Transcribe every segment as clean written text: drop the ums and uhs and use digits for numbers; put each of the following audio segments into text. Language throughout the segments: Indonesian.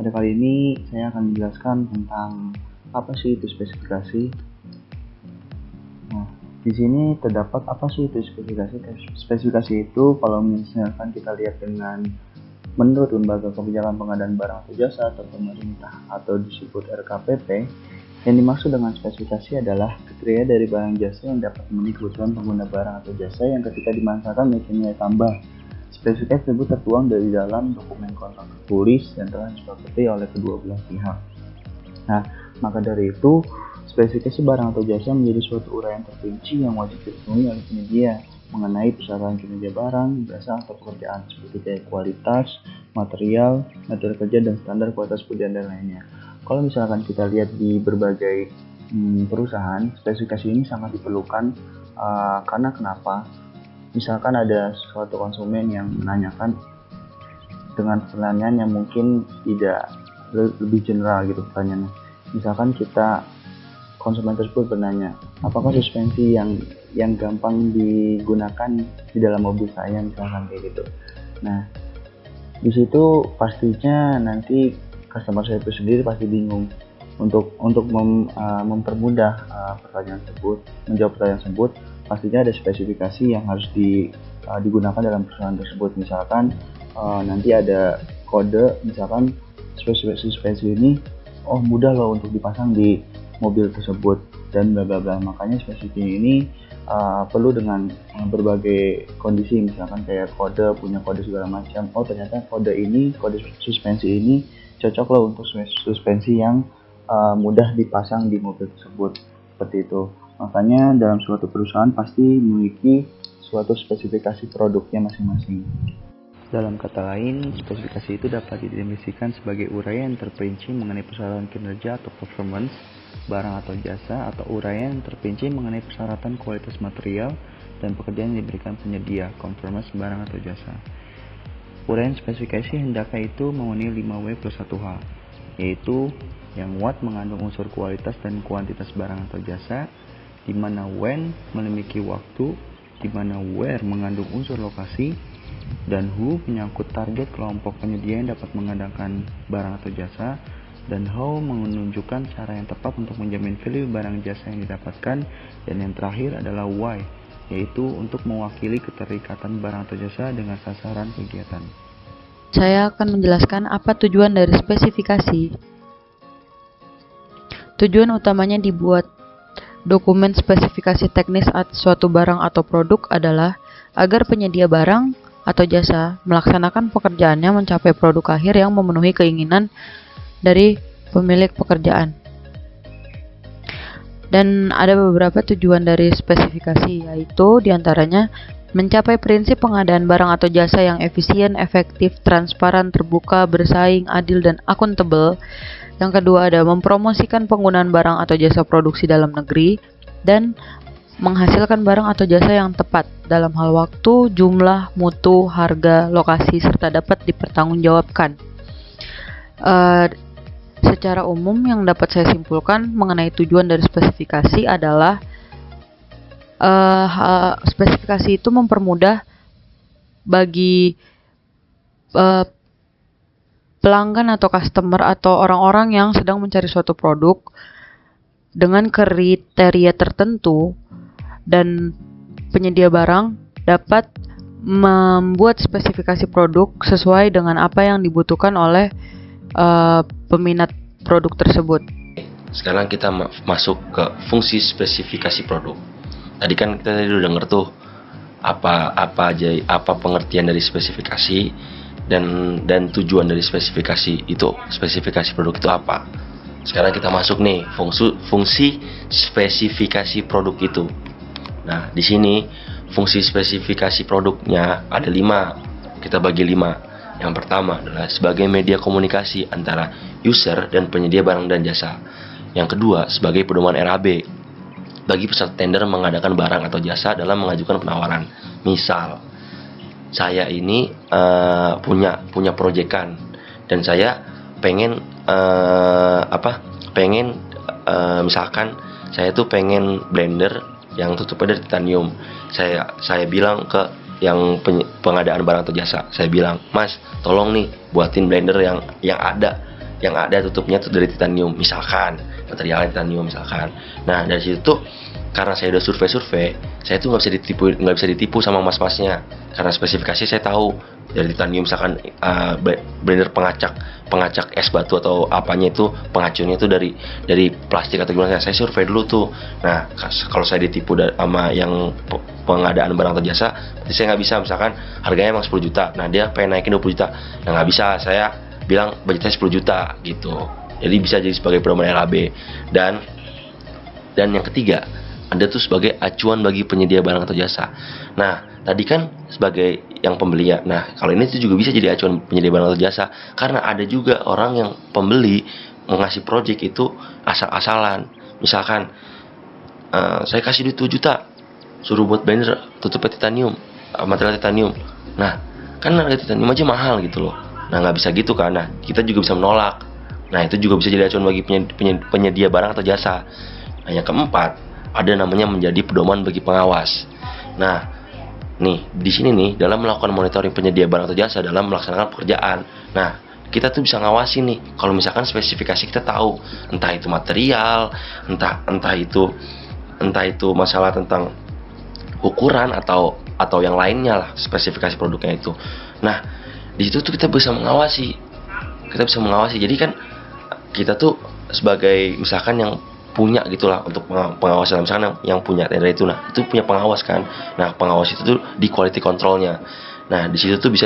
Pada kali ini saya akan menjelaskan tentang apa sih itu spesifikasi. Nah, di sini terdapat apa sih itu spesifikasi. Spesifikasi itu kalau misalkan kita lihat dengan menurut Lembaga Kebijakan Pengadaan Barang atau Jasa atau pemerintah atau disebut RKPP, yang dimaksud dengan spesifikasi adalah kriteria dari barang jasa yang dapat memenuhi kebutuhan pengguna barang atau jasa yang ketika dimanfaatkan memiliki nilai tambah. Spesifikasi tersebut tertuang dari dalam dokumen kontrak tertulis yang telah disepakati oleh kedua belah pihak. Nah, maka dari itu, spesifikasi barang atau jasa menjadi suatu uraian terperinci yang wajib dipenuhi oleh penyedia mengenai persyaratan kinerja barang, jasa atau pekerjaan seperti kayak kualitas, material, metode kerja, dan standar kualitas pekerjaan dan lainnya. Kalau misalkan kita lihat di berbagai perusahaan, spesifikasi ini sangat diperlukan karena kenapa? Misalkan ada suatu konsumen yang menanyakan dengan pertanyaan yang mungkin tidak lebih general gitu pertanyaannya. Misalkan konsumen tersebut bertanya, apakah suspensi yang gampang digunakan di dalam mobil saya, misalkan kayak gitu. Nah, di situ pastinya nanti customer service sendiri pasti bingung untuk mempermudah menjawab pertanyaan tersebut. Pastinya ada spesifikasi yang harus digunakan dalam perusahaan tersebut. Misalkan nanti ada kode, misalkan spesifikasi ini mudah loh untuk dipasang di mobil tersebut dan bla bla bla. Makanya spesifikasi ini perlu dengan berbagai kondisi, misalkan kayak punya kode segala macam. Ternyata kode suspensi ini cocok loh untuk suspensi yang mudah dipasang di mobil tersebut, seperti itu. Makanya dalam suatu perusahaan pasti memiliki suatu spesifikasi produknya masing-masing. Dalam kata lain, spesifikasi itu dapat didefinisikan sebagai uraian terperinci mengenai persyaratan kinerja atau performance barang atau jasa, atau uraian terperinci mengenai persyaratan kualitas material dan pekerjaan yang diberikan penyedia, conformance barang atau jasa. Uraian spesifikasi hendaknya itu memenuhi 5W plus 1H, yaitu yang what mengandung unsur kualitas dan kuantitas barang atau jasa, di mana when memiliki waktu, di mana where mengandung unsur lokasi, dan who menyangkut target kelompok penyedia yang dapat mengadakan barang atau jasa, dan how menunjukkan cara yang tepat untuk menjamin value barang jasa yang didapatkan, dan yang terakhir adalah why, yaitu untuk mewakili keterikatan barang atau jasa dengan sasaran kegiatan. Saya akan menjelaskan apa tujuan dari spesifikasi. Tujuan utamanya dibuat dokumen spesifikasi teknis suatu barang atau produk adalah agar penyedia barang atau jasa melaksanakan pekerjaannya mencapai produk akhir yang memenuhi keinginan dari pemilik pekerjaan. Dan ada beberapa tujuan dari spesifikasi, yaitu diantaranya mencapai prinsip pengadaan barang atau jasa yang efisien, efektif, transparan, terbuka, bersaing, adil, dan akuntabel. Yang kedua ada mempromosikan penggunaan barang atau jasa produksi dalam negeri dan menghasilkan barang atau jasa yang tepat dalam hal waktu, jumlah, mutu, harga, lokasi, serta dapat dipertanggungjawabkan. Secara umum yang dapat saya simpulkan mengenai tujuan dari spesifikasi adalah spesifikasi itu mempermudah bagi pelanggan atau customer atau orang-orang yang sedang mencari suatu produk dengan kriteria tertentu, dan penyedia barang dapat membuat spesifikasi produk sesuai dengan apa yang dibutuhkan oleh peminat produk tersebut. Sekarang kita masuk ke fungsi spesifikasi produk. Tadi kan kita udah denger tuh apa pengertian dari spesifikasi dan tujuan dari spesifikasi itu. Spesifikasi produk itu apa? Sekarang kita masuk nih fungsi spesifikasi produk itu. Nah, di sini fungsi spesifikasi produknya ada 5. Kita bagi 5. Yang pertama adalah sebagai media komunikasi antara user dan penyedia barang dan jasa. Yang kedua, sebagai pedoman RAB bagi peserta tender mengadakan barang atau jasa dalam mengajukan penawaran. Misal, saya ini punya proyekan dan saya pengen misalkan saya tuh pengen blender yang tutupnya dari titanium. Saya bilang ke yang pengadaan barang atau jasa, saya bilang, Mas, tolong nih buatin blender yang ada yang ada tutupnya tuh dari titanium misalkan, materialnya titanium misalkan. Nah dari situ tuh karena saya udah survei, saya tuh nggak bisa ditipu sama mas-masnya, karena spesifikasi saya tahu dari titanium misalkan blender pengacak es batu atau apanya itu pengacunnya itu dari plastik atau gimana. Saya survei dulu tuh. Nah kalau saya ditipu sama yang pengadaan barang atau jasa, berarti saya nggak bisa. Misalkan harganya emang 10 juta, nah dia pengen naikin 20 juta, nah nggak bisa, saya bilang budgetnya 10 juta gitu. Jadi bisa jadi sebagai pedoman LHB. Dan yang ketiga, ada tuh sebagai acuan bagi penyedia barang atau jasa. Nah, tadi kan sebagai yang pembeli ya. Nah, kalau ini tuh juga bisa jadi acuan penyedia barang atau jasa, karena ada juga orang yang pembeli mengasih project itu asal-asalan. Misalkan saya kasih duit 2 juta, suruh buat banner tutupnya titanium, material titanium. Nah, kan harga titanium aja mahal gitu loh. Nah, nggak bisa gitu kan. Nah, kita juga bisa menolak. Nah, itu juga bisa jadi acuan bagi penyedia barang atau jasa. Nah, yang keempat, ada namanya menjadi pedoman bagi pengawas. Nah, nih di sini nih dalam melakukan monitoring penyedia barang atau jasa dalam melaksanakan pekerjaan. Nah, kita tuh bisa ngawasin nih kalau misalkan spesifikasi kita tahu, entah itu material, entah itu masalah tentang ukuran atau yang lainnya lah, spesifikasi produknya itu. Nah, di situ tuh kita bisa mengawasi. Jadi kan kita tuh sebagai misalkan yang punya gitulah untuk pengawasan, misalkan yang punya tender itu, nah itu punya pengawas kan. Nah pengawas itu tuh di quality controlnya. Nah di situ tuh bisa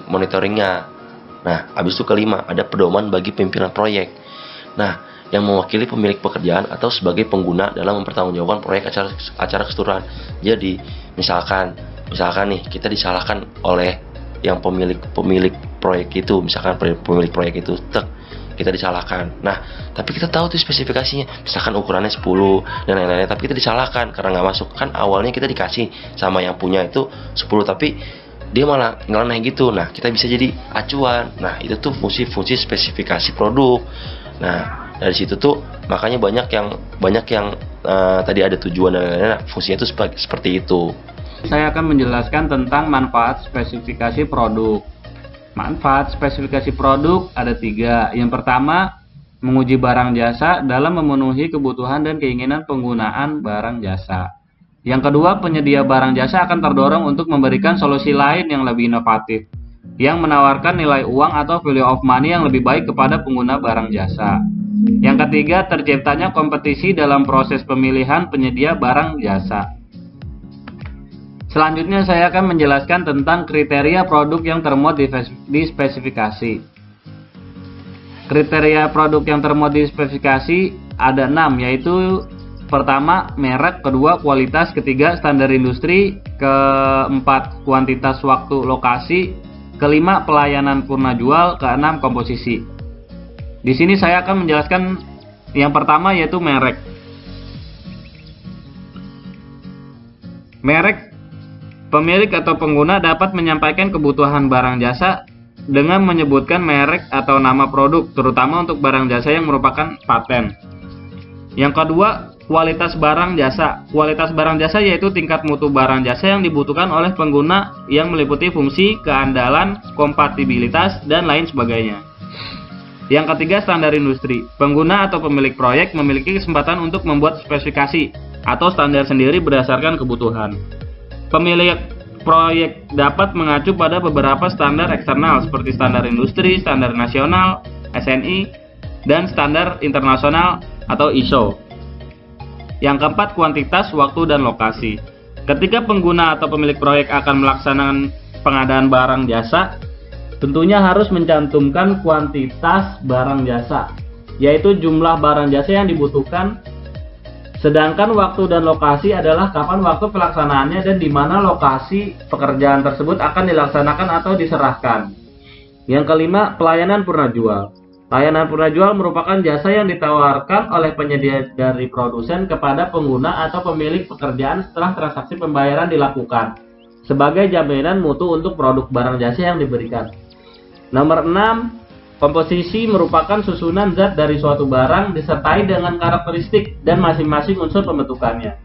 monitoringnya. Nah habis itu kelima, ada pedoman bagi pimpinan proyek. Nah yang mewakili pemilik pekerjaan atau sebagai pengguna dalam mempertanggungjawabkan proyek acara keseluruhan. Jadi misalkan nih kita disalahkan oleh yang pemilik proyek itu, misalkan pemilik proyek itu kita disalahkan. Nah, tapi kita tahu tuh spesifikasinya, misalkan ukurannya 10 dan lain-lain, tapi kita disalahkan karena nggak masuk. Kan awalnya kita dikasih sama yang punya itu 10, tapi dia malah nyeleneh gitu. Nah, kita bisa jadi acuan. Nah, itu tuh fungsi spesifikasi produk. Nah, dari situ tuh makanya banyak yang tadi ada tujuan dan lain-lain. Nah, fungsinya tuh seperti itu. Saya akan menjelaskan tentang manfaat spesifikasi produk. Manfaat spesifikasi produk ada 3. Yang pertama, menguji barang jasa dalam memenuhi kebutuhan dan keinginan penggunaan barang jasa. Yang kedua, penyedia barang jasa akan terdorong untuk memberikan solusi lain yang lebih inovatif, yang menawarkan nilai uang atau value of money yang lebih baik kepada pengguna barang jasa. Yang ketiga, terciptanya kompetisi dalam proses pemilihan penyedia barang jasa. Selanjutnya saya akan menjelaskan tentang kriteria produk yang termuat di spesifikasi. Kriteria produk yang termuat di spesifikasi ada 6, yaitu pertama, merek, kedua, kualitas, ketiga, standar industri, keempat, kuantitas, waktu, lokasi, kelima, pelayanan purna jual, keenam, komposisi. Di sini saya akan menjelaskan yang pertama, yaitu merek. Merek, pemilik atau pengguna dapat menyampaikan kebutuhan barang jasa dengan menyebutkan merek atau nama produk, terutama untuk barang jasa yang merupakan paten. Yang kedua, kualitas barang jasa. Kualitas barang jasa yaitu tingkat mutu barang jasa yang dibutuhkan oleh pengguna yang meliputi fungsi, keandalan, kompatibilitas, dan lain sebagainya. Yang ketiga, standar industri. Pengguna atau pemilik proyek memiliki kesempatan untuk membuat spesifikasi atau standar sendiri berdasarkan kebutuhan. Pemilik proyek dapat mengacu pada beberapa standar eksternal seperti standar industri, standar nasional, SNI, dan standar internasional atau ISO. Yang keempat, kuantitas, waktu, dan lokasi. Ketika pengguna atau pemilik proyek akan melaksanakan pengadaan barang jasa, tentunya harus mencantumkan kuantitas barang jasa, yaitu jumlah barang jasa yang dibutuhkan. Sedangkan waktu dan lokasi adalah kapan waktu pelaksanaannya dan di mana lokasi pekerjaan tersebut akan dilaksanakan atau diserahkan. Yang kelima, pelayanan purna jual. Layanan purna jual merupakan jasa yang ditawarkan oleh penyedia dari produsen kepada pengguna atau pemilik pekerjaan setelah transaksi pembayaran dilakukan, sebagai jaminan mutu untuk produk barang jasa yang diberikan. Nomor 6, komposisi merupakan susunan zat dari suatu barang disertai dengan karakteristik dan masing-masing unsur pembentukannya.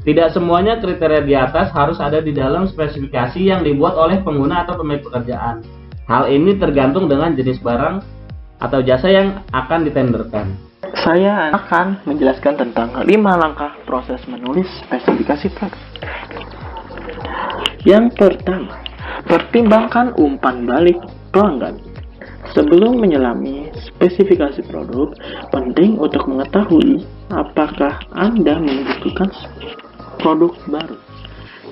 Tidak semuanya kriteria di atas harus ada di dalam spesifikasi yang dibuat oleh pengguna atau pemilik pekerjaan. Hal ini tergantung dengan jenis barang atau jasa yang akan ditenderkan. Saya akan menjelaskan tentang 5 langkah proses menulis spesifikasi produk. Yang pertama, pertimbangkan umpan balik pelanggan. Sebelum menyelami spesifikasi produk, penting untuk mengetahui apakah Anda membutuhkan produk baru.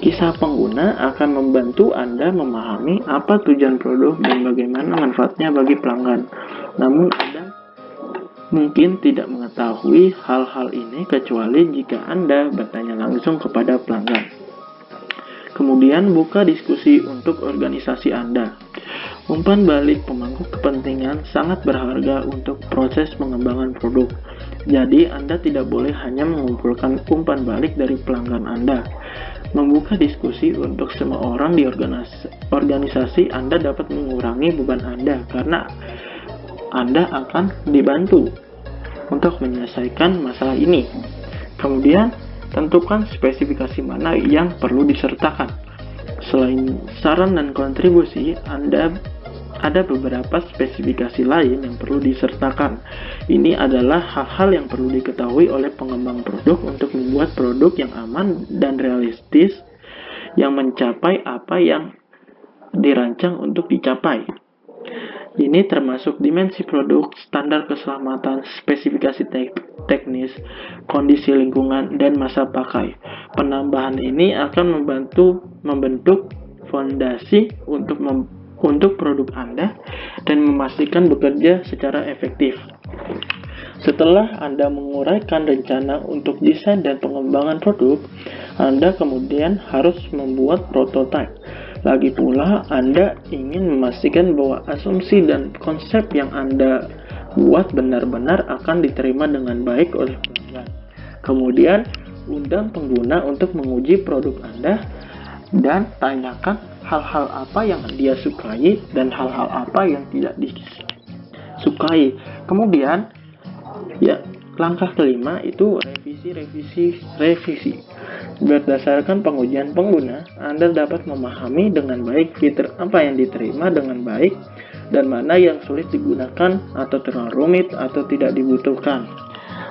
Kisah pengguna akan membantu Anda memahami apa tujuan produk dan bagaimana manfaatnya bagi pelanggan. Namun Anda mungkin tidak mengetahui hal-hal ini kecuali jika Anda bertanya langsung kepada pelanggan. Kemudian buka diskusi untuk organisasi Anda. Umpan balik pemangku kepentingan sangat berharga untuk proses pengembangan produk. Jadi Anda tidak boleh hanya mengumpulkan umpan balik dari pelanggan Anda. Membuka diskusi untuk semua orang di organisasi Anda dapat mengurangi beban Anda karena Anda akan dibantu untuk menyelesaikan masalah ini. Kemudian, tentukan spesifikasi mana yang perlu disertakan. Selain saran dan kontribusi, ada beberapa spesifikasi lain yang perlu disertakan. Ini adalah hal-hal yang perlu diketahui oleh pengembang produk untuk membuat produk yang aman dan realistis yang mencapai apa yang dirancang untuk dicapai. Ini termasuk dimensi produk, standar keselamatan, spesifikasi teknis, kondisi lingkungan, dan masa pakai. Penambahan ini akan membentuk fondasi untuk produk Anda dan memastikan bekerja secara efektif. Setelah Anda menguraikan rencana untuk desain dan pengembangan produk, Anda kemudian harus membuat prototipe. Lagi pula, Anda ingin memastikan bahwa asumsi dan konsep yang Anda buat benar-benar akan diterima dengan baik oleh pelanggan. Kemudian, undang pengguna untuk menguji produk Anda dan tanyakan hal-hal apa yang dia sukai dan hal-hal apa yang tidak disukai. Kemudian, langkah kelima itu revisi. Berdasarkan pengujian pengguna, Anda dapat memahami dengan baik fitur apa yang diterima dengan baik dan mana yang sulit digunakan atau terlalu rumit atau tidak dibutuhkan.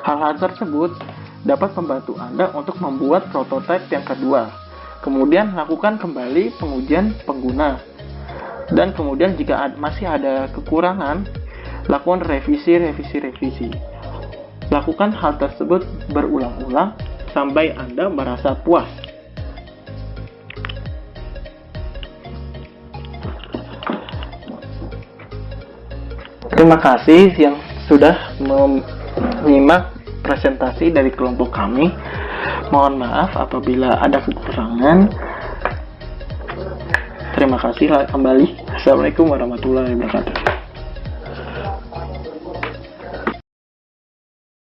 Hal-hal tersebut dapat membantu Anda untuk membuat prototipe yang kedua. Kemudian lakukan kembali pengujian pengguna. Dan kemudian jika masih ada kekurangan, lakukan revisi. Lakukan hal tersebut berulang-ulang sampai Anda merasa puas. Terima kasih yang sudah menyimak presentasi dari kelompok kami. Mohon maaf apabila ada kekurangan. Terima kasih kembali. Assalamualaikum warahmatullahi wabarakatuh.